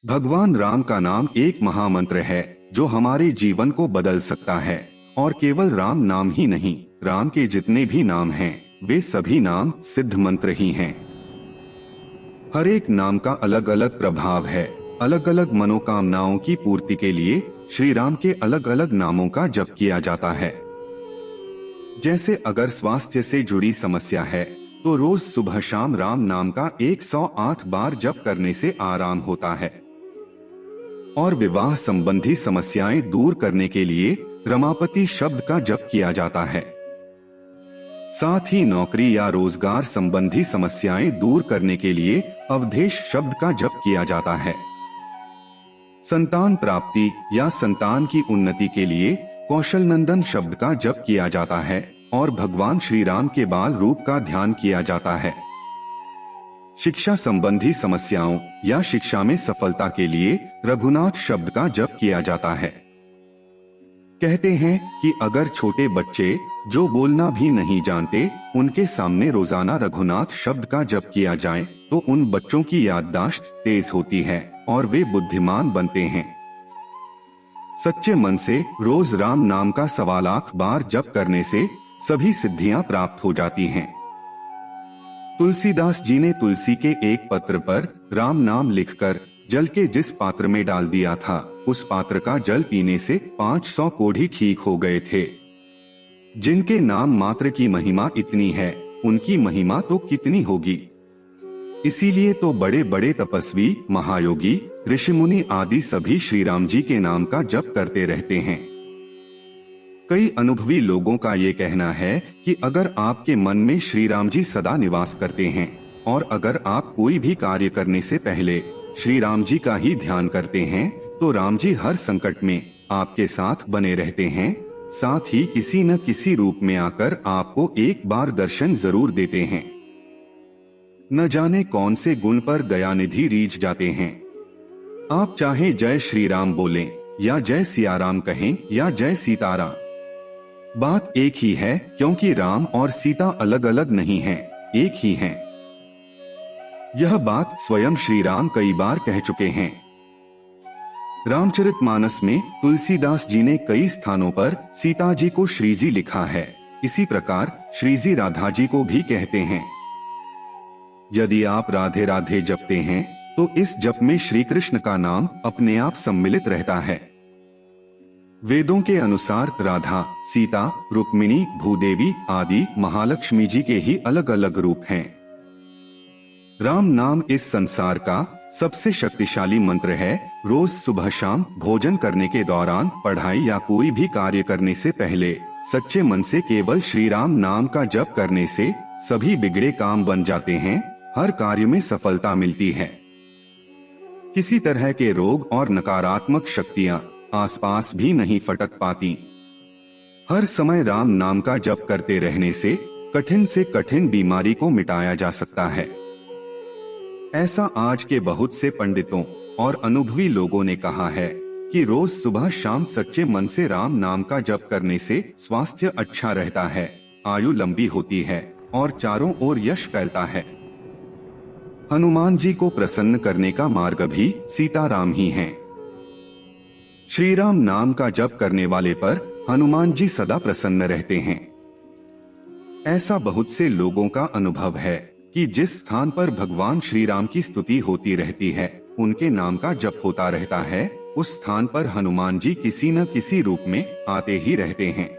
भगवान राम का नाम एक महामंत्र है जो हमारे जीवन को बदल सकता है। और केवल राम नाम ही नहीं, राम के जितने भी नाम हैं, वे सभी नाम सिद्ध मंत्र ही हैं। हर एक नाम का अलग अलग प्रभाव है। अलग अलग मनोकामनाओं की पूर्ति के लिए श्री राम के अलग अलग नामों का जप किया जाता है। जैसे अगर स्वास्थ्य से जुड़ी समस्या है तो रोज सुबह शाम राम नाम का 108 बार जप करने से आराम होता है। और विवाह संबंधी समस्याएं दूर करने के लिए रमापति शब्द का जप किया जाता है। साथ ही नौकरी या रोजगार संबंधी समस्याएं दूर करने के लिए अवधेश शब्द का जप किया जाता है। संतान प्राप्ति या संतान की उन्नति के लिए कौशल नंदन शब्द का जप किया जाता है और भगवान श्री राम के बाल रूप का ध्यान किया जाता है। शिक्षा संबंधी समस्याओं या शिक्षा में सफलता के लिए रघुनाथ शब्द का जप किया जाता है। कहते हैं कि अगर छोटे बच्चे जो बोलना भी नहीं जानते, उनके सामने रोजाना रघुनाथ शब्द का जप किया जाए तो उन बच्चों की याददाश्त तेज होती है और वे बुद्धिमान बनते हैं। सच्चे मन से रोज राम नाम का 1.25 लाख बार जप करने से सभी सिद्धियां प्राप्त हो जाती हैं। तुलसीदास जी ने तुलसी के एक पत्र पर राम नाम लिखकर जल के जिस पात्र में डाल दिया था, उस पात्र का जल पीने से 500 कोढ़ी ठीक हो गए थे। जिनके नाम मात्र की महिमा इतनी है, उनकी महिमा तो कितनी होगी। इसीलिए तो बड़े बड़े तपस्वी, महायोगी, ऋषि मुनि आदि सभी श्री राम जी के नाम का जप करते रहते हैं। कई अनुभवी लोगों का ये कहना है कि अगर आपके मन में श्री राम जी सदा निवास करते हैं और अगर आप कोई भी कार्य करने से पहले श्री राम जी का ही ध्यान करते हैं तो राम जी हर संकट में आपके साथ बने रहते हैं। साथ ही किसी न किसी रूप में आकर आपको एक बार दर्शन जरूर देते हैं। न जाने कौन से गुण पर दयानिधि रीझ जाते हैं। आप चाहे जय श्री राम बोलें या जय सिया राम कहें या जय सीताराम, बात एक ही है, क्योंकि राम और सीता अलग अलग नहीं हैं, एक ही हैं। यह बात स्वयं श्री राम कई बार कह चुके हैं। रामचरितमानस में तुलसीदास जी ने कई स्थानों पर सीता जी को श्री जी लिखा है। इसी प्रकार श्री जी राधा जी को भी कहते हैं। यदि आप राधे राधे जपते हैं तो इस जप में श्री कृष्ण का नाम अपने आप सम्मिलित रहता है। वेदों के अनुसार राधा, सीता, रुक्मिणी, भूदेवी आदि महालक्ष्मी जी के ही अलग अलग रूप हैं। राम नाम इस संसार का सबसे शक्तिशाली मंत्र है। रोज सुबह शाम भोजन करने के दौरान, पढ़ाई या कोई भी कार्य करने से पहले सच्चे मन से केवल श्री राम नाम का जप करने से सभी बिगड़े काम बन जाते हैं, हर कार्य में सफलता मिलती है। किसी तरह के रोग और नकारात्मक शक्तियां आसपास भी नहीं फटक पाती। हर समय राम नाम का जप करते रहने से कठिन बीमारी को मिटाया जा सकता है। ऐसा आज के बहुत से पंडितों और अनुभवी लोगों ने कहा है कि रोज सुबह शाम सच्चे मन से राम नाम का जप करने से स्वास्थ्य अच्छा रहता है, आयु लंबी होती है और चारों ओर यश फैलता है। हनुमान जी को प्रसन्न करने का मार्ग भी सीताराम ही हैं। श्री राम नाम का जप करने वाले पर हनुमान जी सदा प्रसन्न रहते हैं। ऐसा बहुत से लोगों का अनुभव है कि जिस स्थान पर भगवान श्री राम की स्तुति होती रहती है, उनके नाम का जप होता रहता है, उस स्थान पर हनुमान जी किसी न किसी रूप में आते ही रहते हैं।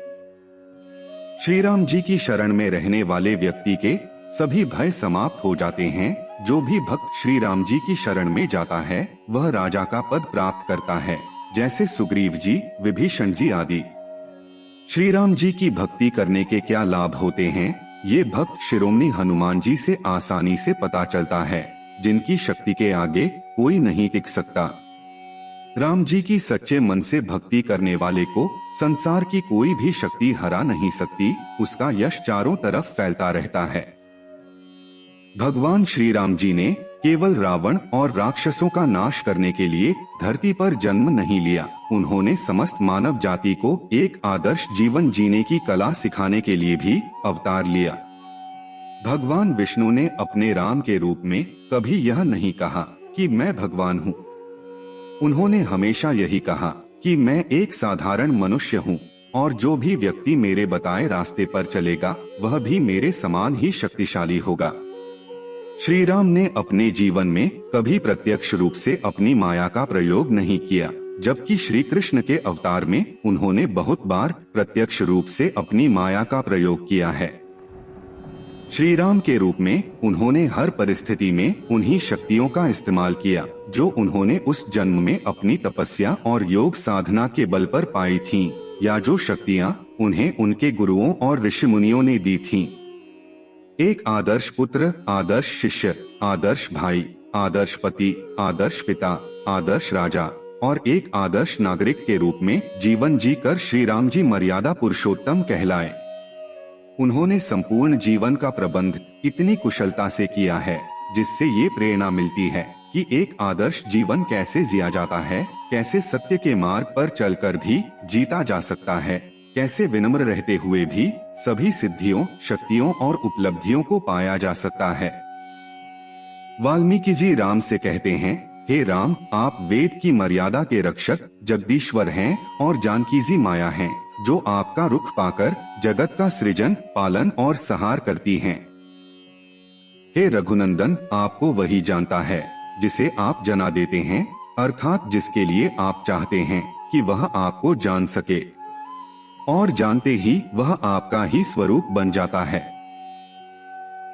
श्री राम जी की शरण में रहने वाले व्यक्ति के सभी भय समाप्त हो जाते हैं। जो भी भक्त श्री राम जी की शरण में जाता है वह राजा का पद प्राप्त करता है, जैसे सुग्रीव जी, विभीषण जी आदि। श्री राम जी की भक्ति करने के क्या लाभ होते हैं, ये भक्त शिरोमणि हनुमान जी से आसानी से पता चलता है, जिनकी शक्ति के आगे कोई नहीं टिक सकता। राम जी की सच्चे मन से भक्ति करने वाले को संसार की कोई भी शक्ति हरा नहीं सकती, उसका यश चारों तरफ फैलता रहता है। भगवान श्री राम जी ने केवल रावण और राक्षसों का नाश करने के लिए धरती पर जन्म नहीं लिया, उन्होंने समस्त मानव जाति को एक आदर्श जीवन जीने की कला सिखाने के लिए भी अवतार लिया। भगवान विष्णु ने अपने राम के रूप में कभी यह नहीं कहा कि मैं भगवान हूँ। उन्होंने हमेशा यही कहा कि मैं एक साधारण मनुष्य हूँ और जो भी व्यक्ति मेरे बताए रास्ते पर चलेगा वह भी मेरे समान ही शक्तिशाली होगा। श्री राम ने अपने जीवन में कभी प्रत्यक्ष रूप से अपनी माया का प्रयोग नहीं किया, जबकि श्री कृष्ण के अवतार में उन्होंने बहुत बार प्रत्यक्ष रूप से अपनी माया का प्रयोग किया है। श्री राम के रूप में उन्होंने हर परिस्थिति में उन्हीं शक्तियों का इस्तेमाल किया जो उन्होंने उस जन्म में अपनी तपस्या और योग साधना के बल पर पाई थीं, या जो शक्तियां उन्हें उनके गुरुओं और ऋषि मुनियों ने दी थीं। एक आदर्श पुत्र, आदर्श शिष्य, आदर्श भाई, आदर्श पति, आदर्श पिता, आदर्श राजा और एक आदर्श नागरिक के रूप में जीवन जीकर श्री राम जी मर्यादा पुरुषोत्तम कहलाए। उन्होंने संपूर्ण जीवन का प्रबंध इतनी कुशलता से किया है जिससे ये प्रेरणा मिलती है कि एक आदर्श जीवन कैसे जिया जाता है, कैसे सत्य के मार्ग पर चलकर भी जीता जा सकता है, कैसे विनम्र रहते हुए भी सभी सिद्धियों, शक्तियों और उपलब्धियों को पाया जा सकता है। वाल्मीकि जी राम से कहते हैं, हे राम, आप वेद की मर्यादा के रक्षक जगदीश्वर हैं और जानकी जी माया हैं, जो आपका रुख पाकर जगत का सृजन, पालन और संहार करती हैं। हे रघुनंदन, आपको वही जानता है जिसे आप जना देते हैं, अर्थात जिसके लिए आप चाहते हैं कि वह आपको जान सके, और जानते ही वह आपका ही स्वरूप बन जाता है।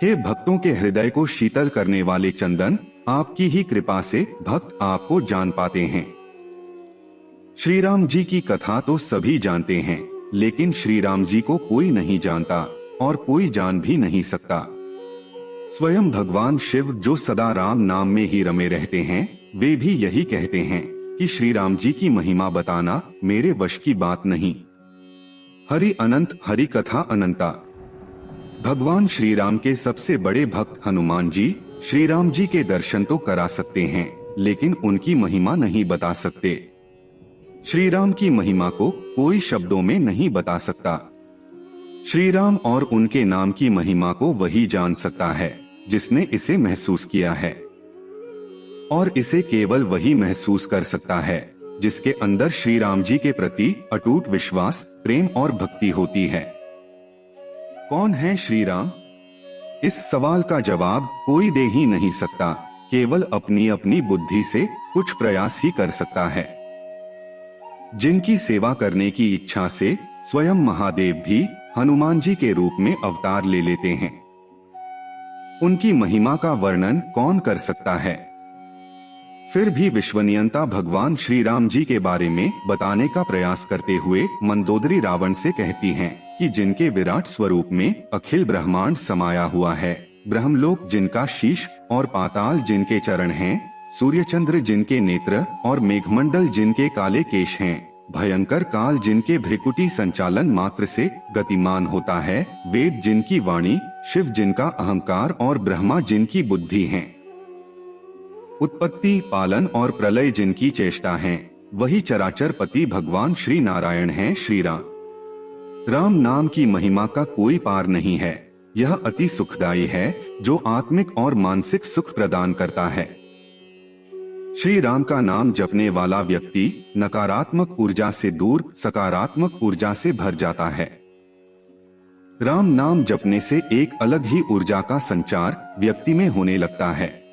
हे भक्तों के हृदय को शीतल करने वाले चंदन, आपकी ही कृपा से भक्त आपको जान पाते हैं। श्री राम जी की कथा तो सभी जानते हैं, लेकिन श्री राम जी को कोई नहीं जानता और कोई जान भी नहीं सकता। स्वयं भगवान शिव, जो सदा राम नाम में ही रमे रहते हैं, वे भी यही कहते हैं कि श्री राम जी की महिमा बताना मेरे वश की बात नहीं। हरि अनंत, हरि कथा अनंता। भगवान श्री राम के सबसे बड़े भक्त हनुमान जी श्री राम जी के दर्शन तो करा सकते हैं, लेकिन उनकी महिमा नहीं बता सकते। श्री राम की महिमा को कोई शब्दों में नहीं बता सकता। श्री राम और उनके नाम की महिमा को वही जान सकता है जिसने इसे महसूस किया है, और इसे केवल वही महसूस कर सकता है जिसके अंदर श्री राम जी के प्रति अटूट विश्वास, प्रेम और भक्ति होती है। कौन है श्री राम? इस सवाल का जवाब कोई दे ही नहीं सकता, केवल अपनी अपनी बुद्धि से कुछ प्रयास ही कर सकता है। जिनकी सेवा करने की इच्छा से स्वयं महादेव भी हनुमान जी के रूप में अवतार ले लेते हैं, उनकी महिमा का वर्णन कौन कर सकता है? फिर भी विश्वनियंता भगवान श्री राम जी के बारे में बताने का प्रयास करते हुए मंदोदरी रावण से कहती हैं कि जिनके विराट स्वरूप में अखिल ब्रह्मांड समाया हुआ है, ब्रह्मलोक जिनका शीश और पाताल जिनके चरण हैं, सूर्य चंद्र जिनके नेत्र और मेघमंडल जिनके काले केश हैं, भयंकर काल जिनके भ्रिकुटी संचालन मात्र से गतिमान होता है, वेद जिनकी वाणी, शिव जिनका अहंकार और ब्रह्मा जिनकी बुद्धि हैं, उत्पत्ति, पालन और प्रलय जिनकी चेष्टा हैं, वही चराचर पति भगवान श्री नारायण हैं। श्री राम। राम नाम की महिमा का कोई पार नहीं है। यह अति सुखदायी है जो आत्मिक और मानसिक सुख प्रदान करता है। श्री राम का नाम जपने वाला व्यक्ति नकारात्मक ऊर्जा से दूर सकारात्मक ऊर्जा से भर जाता है। राम नाम जपने से एक अलग ही ऊर्जा का संचार व्यक्ति में होने लगता है।